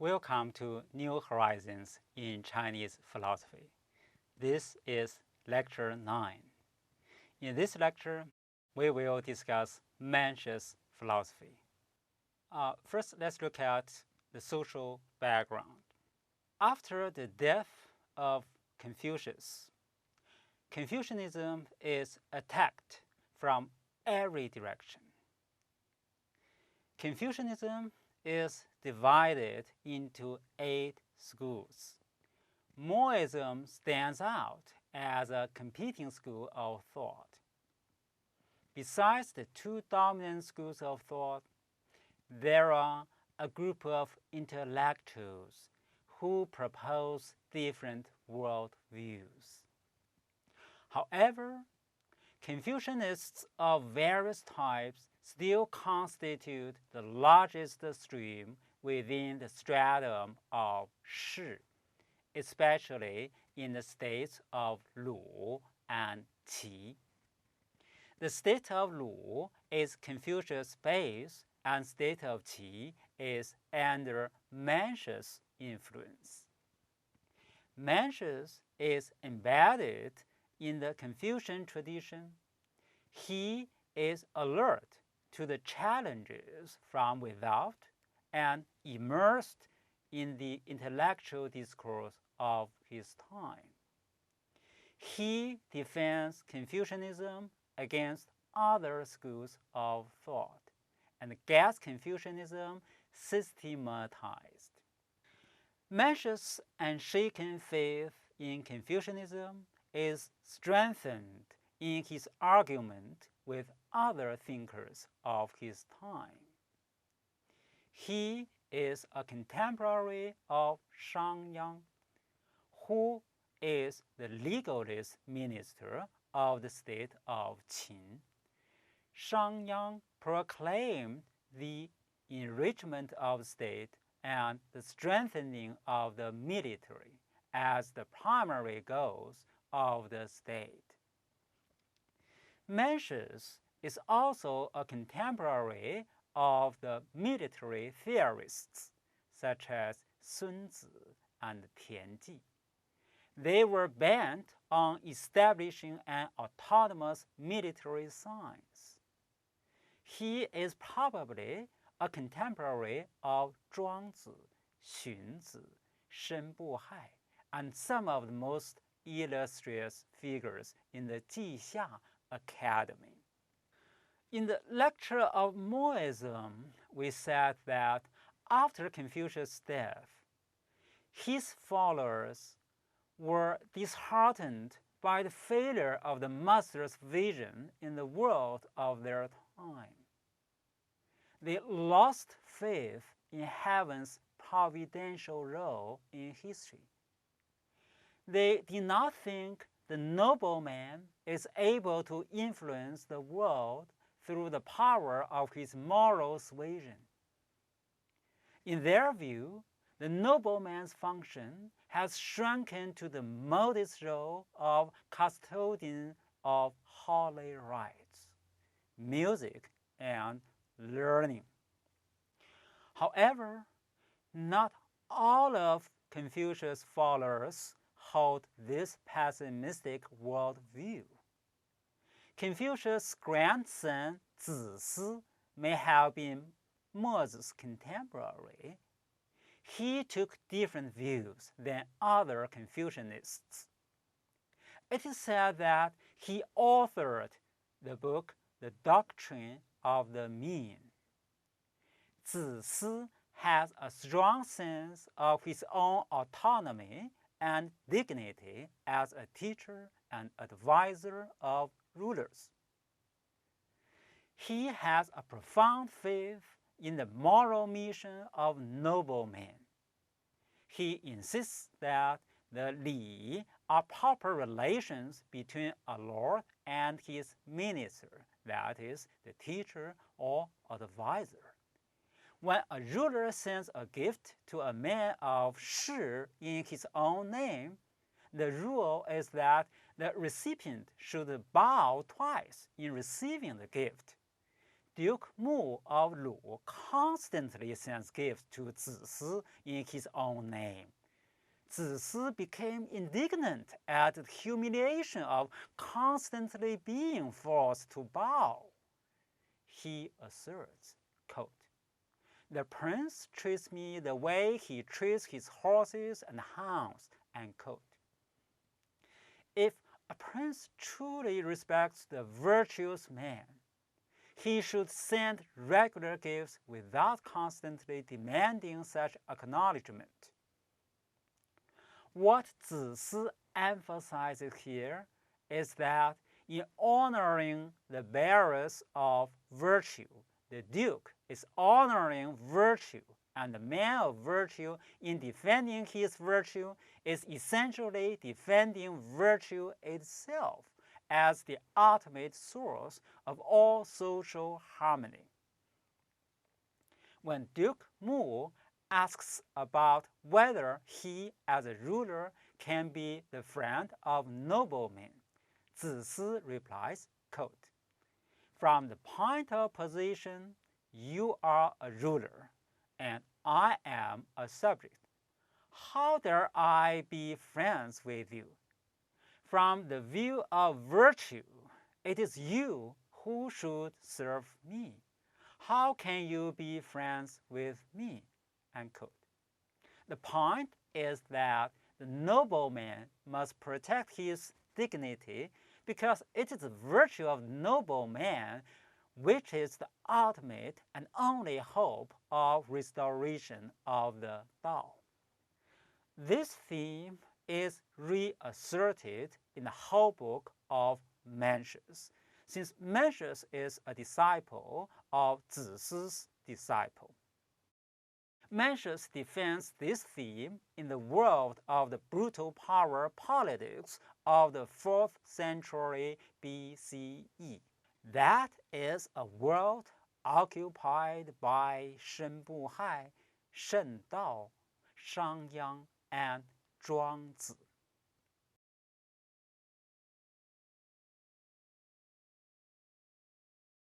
Welcome to New Horizons in Chinese Philosophy. This is Lecture 9. In this lecture, we will discuss Mencius philosophy. First, let's look at the social background. After the death of Confucius, Confucianism is attacked from every direction. Confucianism is divided into 8 schools. Moism stands out as a competing school of thought. Besides the 2 dominant schools of thought, there are a group of intellectuals who propose different world views. However, Confucianists of various types still constitute the largest stream within the stratum of Shi, especially in the states of Lu and Qi. The state of Lu is Confucius' base, and state of Qi is under Mencius' influence. Mencius is embedded in the Confucian tradition. He is alert to the challenges from without and immersed in the intellectual discourse of his time. He defends Confucianism against other schools of thought and gets Confucianism systematized. Mencius' unshaken faith in Confucianism is strengthened in his argument with other thinkers of his time. He is a contemporary of Shang Yang, who is the legalist minister of the state of Qin. Shang Yang proclaimed the enrichment of the state and the strengthening of the military as the primary goals of the state. Mencius is also a contemporary of the military theorists such as Sun Tzu and Tianji. They were bent on establishing an autonomous military science. He is probably a contemporary of Zhuangzi, Xunzi, Shen Buhai, and some of the most illustrious figures in the Jixia Academy. In the lecture of Moism, we said that after Confucius' death, his followers were disheartened by the failure of the master's vision in the world of their time. They lost faith in heaven's providential role in history. They did not think the nobleman is able to influence the world through the power of his moral suasion. In their view, the nobleman's function has shrunken to the modest role of custodian of holy rites, music, and learning. However, not all of Confucius' followers hold this pessimistic worldview. Confucius' grandson Zisi may have been Mozi's contemporary. He took different views than other Confucianists. It is said that he authored the book The Doctrine of the Mean. Zisi has a strong sense of his own autonomy and dignity as a teacher and advisor of rulers. He has a profound faith in the moral mission of noblemen. He insists that the li are proper relations between a lord and his minister, that is, the teacher or advisor. When a ruler sends a gift to a man of Shi in his own name, the rule is that the recipient should bow twice in receiving the gift. Duke Mu of Lu constantly sends gifts to Zisi in his own name. Zisi became indignant at the humiliation of constantly being forced to bow. He asserts, quote, "The prince treats me the way he treats his horses and hounds," end quote. If a prince truly respects the virtuous man, he should send regular gifts without constantly demanding such acknowledgement. What Zisi emphasizes here is that in honoring the bearers of virtue, the duke is honoring virtue, and the man of virtue, in defending his virtue, is essentially defending virtue itself as the ultimate source of all social harmony. When Duke Mu asks about whether he, as a ruler, can be the friend of noblemen, Zisi replies, quote, "From the point of position, you are a ruler, and I am a subject. How dare I be friends with you? From the view of virtue, it is you who should serve me. How can you be friends with me?" End quote. The point is that the nobleman must protect his dignity because it is the virtue of the nobleman which is the ultimate and only hope of restoration of the Tao. This theme is reasserted in the whole book of Mencius, since Mencius is a disciple of Zisi's disciple. Mencius defends this theme in the world of the brutal power politics of the 4th century BCE. That is a world occupied by Shen Buhai, Shen Dao, Shangyang, and Zhuangzi.